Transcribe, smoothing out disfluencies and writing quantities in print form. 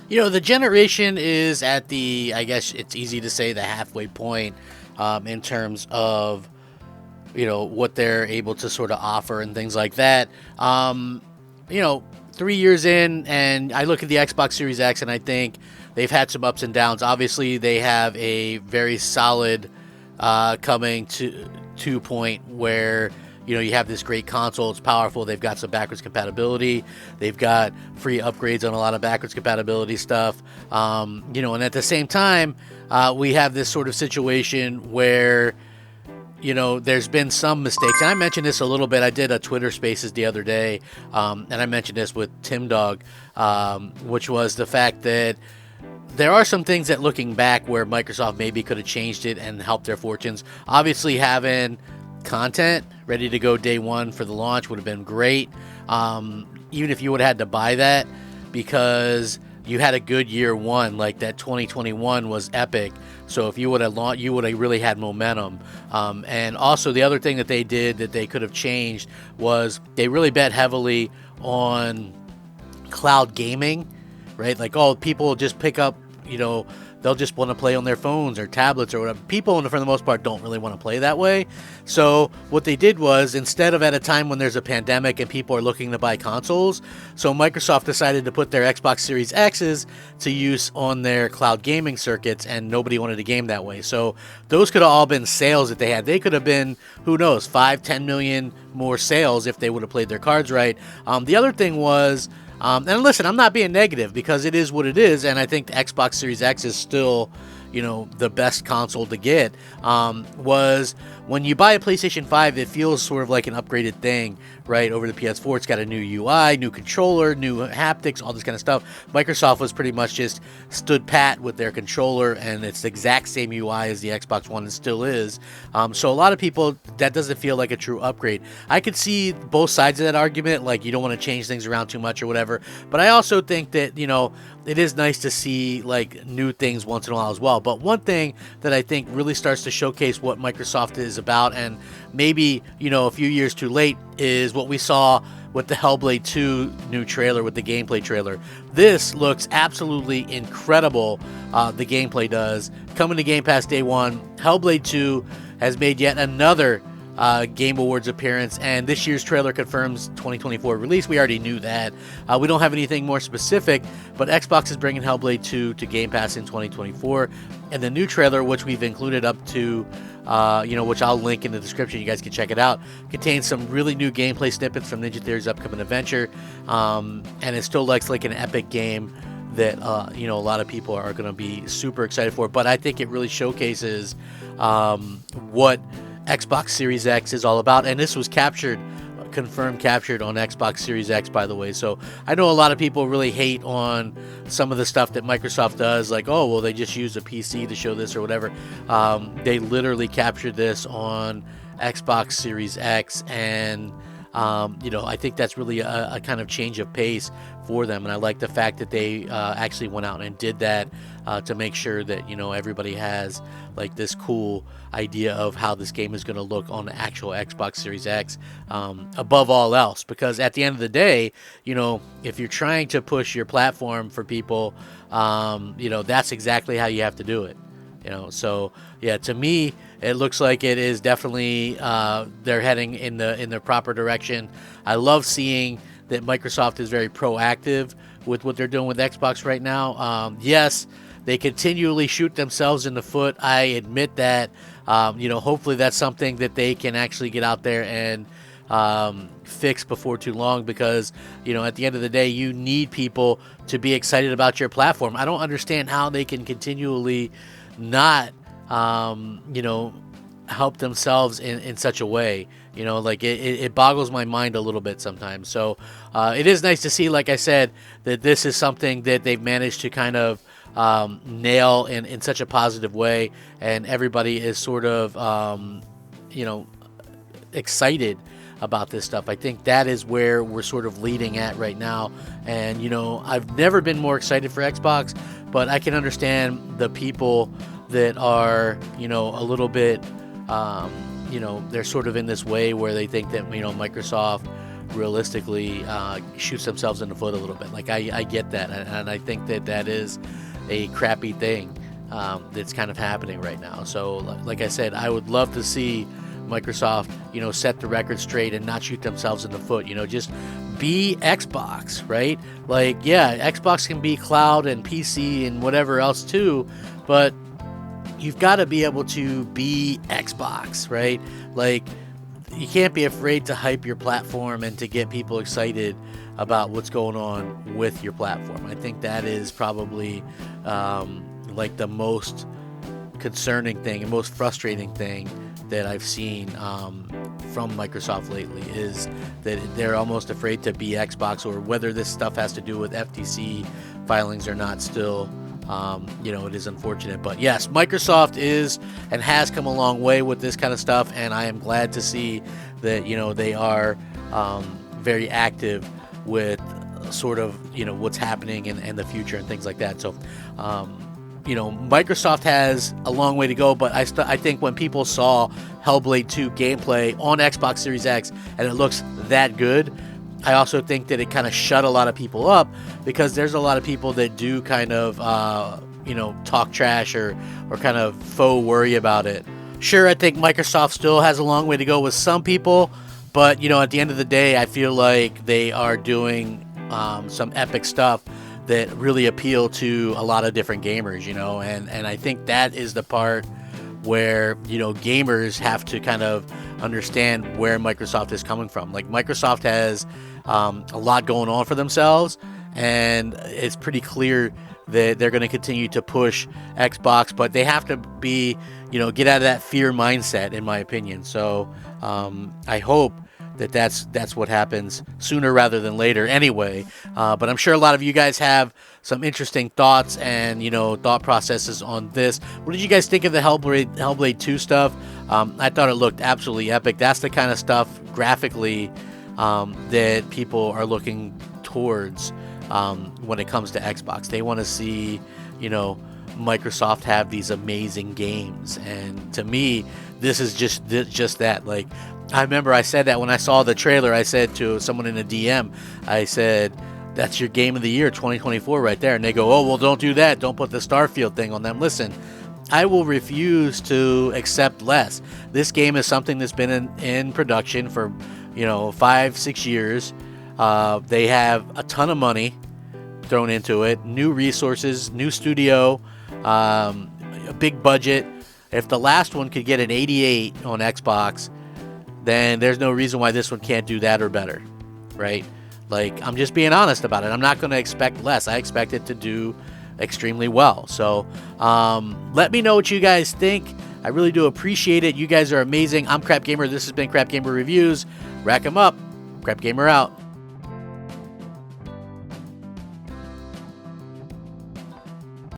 The generation is at the, I guess it's easy to say, the halfway point in terms of, what they're able to sort of offer and things like that. You know, 3 years in, and I look at the Xbox Series X, and I think they've had some ups and downs. Obviously, they have a very solid coming to point where you have this great console. It's powerful. They've got some backwards compatibility. They've got free upgrades on a lot of backwards compatibility stuff. And at the same time, we have this sort of situation where there's been some mistakes. And I mentioned this a little bit. I did a Twitter Spaces the other day, and I mentioned this with Tim Dog, which was the fact that there are some things that, looking back, where Microsoft maybe could have changed it and helped their fortunes. Obviously, having content ready to go day one for the launch would have been great. Even if you would have had to buy that, because you had a good year one, like that 2021 was epic. So if you would have launched, you would have really had momentum. And also the other thing that they did that they could have changed was they really bet heavily on cloud gaming, right? Like, people just pick up, they'll just want to play on their phones or tablets or whatever. People, for the most part, don't really want to play that way. So what they did was, instead of at a time when there's a pandemic and people are looking to buy consoles, so Microsoft decided to put their Xbox Series X's to use on their cloud gaming circuits, and nobody wanted to game that way. So those could have all been sales that they had. They could have been, who knows, 5-10 million more sales if they would have played their cards right. The other thing was, and listen, I'm not being negative, because it is what it is, and I think the Xbox Series X is still, the best console to get, was when you buy a PlayStation 5, it feels sort of like an upgraded thing, right, over the PS4. It's got a new UI, new controller, new haptics, all this kind of stuff. Microsoft was pretty much just stood pat with their controller, and it's the exact same UI as the Xbox One, and still is. So a lot of people, that doesn't feel like a true upgrade. I could see both sides of that argument, like you don't want to change things around too much or whatever, but I also think that, it is nice to see like new things once in a while as well. But one thing that I think really starts to showcase what Microsoft is about, and maybe, a few years too late, is what we saw with the Hellblade 2 new trailer, with the gameplay trailer. This looks absolutely incredible. The gameplay does. Coming to Game Pass day one, Hellblade 2 has made yet another Game Awards appearance, and this year's trailer confirms 2024 release. We already knew that. We don't have anything more specific, but Xbox is bringing Hellblade 2 to Game Pass in 2024, and the new trailer, which we've included up to, which I'll link in the description, you guys can check it out, contains some really new gameplay snippets from Ninja Theory's upcoming adventure, and it still looks like an epic game that, a lot of people are going to be super excited for. But I think it really showcases what Xbox Series X is all about, and this was confirmed captured on Xbox Series X, by the way. So I know a lot of people really hate on some of the stuff that Microsoft does, like, they just use a PC to show this or whatever. They literally captured this on Xbox Series X, and I think that's really a kind of change of pace for them, and I like the fact that they actually went out and did that to make sure that everybody has like this cool idea of how this game is going to look on the actual Xbox Series X, above all else. Because at the end of the day, if you're trying to push your platform for people, that's exactly how you have to do it. So yeah, to me, it looks like it is definitely they're heading in the proper direction. I love seeing that Microsoft is very proactive with what they're doing with Xbox right now. Yes, they continually shoot themselves in the foot. I admit that. Hopefully that's something that they can actually get out there and fix before too long, because at the end of the day, you need people to be excited about your platform. I don't understand how they can continually not help themselves in such a way. It boggles my mind a little bit sometimes. So it is nice to see, like I said, that this is something that they've managed to kind of nail in such a positive way, and everybody is sort of excited about this stuff. I think that is where we're sort of leading at right now, and I've never been more excited for Xbox, but I can understand the people that are a little bit they're sort of in this way where they think that Microsoft realistically shoots themselves in the foot a little bit. Like I get that, and I think that is a crappy thing that's kind of happening right now. So like I said, I would love to see Microsoft, set the record straight and not shoot themselves in the foot. Just be Xbox, right? Like, yeah, Xbox can be cloud and PC and whatever else too, but you've got to be able to be Xbox, right? Like, you can't be afraid to hype your platform and to get people excited about what's going on with your platform. I think that is probably like the most concerning thing and most frustrating thing that I've seen from Microsoft lately, is that they're almost afraid to be Xbox, or whether this stuff has to do with FTC filings or not still. It is unfortunate, but yes, Microsoft is and has come a long way with this kind of stuff, and I am glad to see that they are very active with sort of what's happening and the future and things like that. So Microsoft has a long way to go, but I think when people saw Hellblade 2 gameplay on Xbox Series X and it looks that good, I also think that it kind of shut a lot of people up, because there's a lot of people that do kind of, talk trash or kind of faux worry about it. Sure, I think Microsoft still has a long way to go with some people, but, at the end of the day, I feel like they are doing some epic stuff that really appeal to a lot of different gamers, and I think that is the part where, gamers have to kind of understand where Microsoft is coming from. Like, Microsoft has a lot going on for themselves, and it's pretty clear that they're going to continue to push Xbox, but they have to be, get out of that fear mindset, in my opinion. So I hope that's what happens sooner rather than later anyway. But I'm sure a lot of you guys have some interesting thoughts and, thought processes on this. What did you guys think of the Hellblade 2 stuff? I thought it looked absolutely epic. That's the kind of stuff graphically that people are looking towards when it comes to Xbox. They want to see, Microsoft have these amazing games. And to me, this is just that. Like, I remember I said that when I saw the trailer. I said to someone in a DM, I said, that's your game of the year 2024 right there. And they go, oh, well, don't do that. Don't put the Starfield thing on them. Listen, I will refuse to accept less. This game is something that's been in production for 5-6 years. They have a ton of money thrown into it, new resources, new studio, a big budget. If the last one could get an 88 on Xbox, then there's no reason why this one can't do that or better, right? Like, I'm just being honest about it. I'm not going to expect less. I expect it to do extremely well. So let me know what you guys think. I really do appreciate it. You guys are amazing. I'm Crap Gamer. This has been Crap Gamer Reviews. Rack 'em up. Crap Gamer out.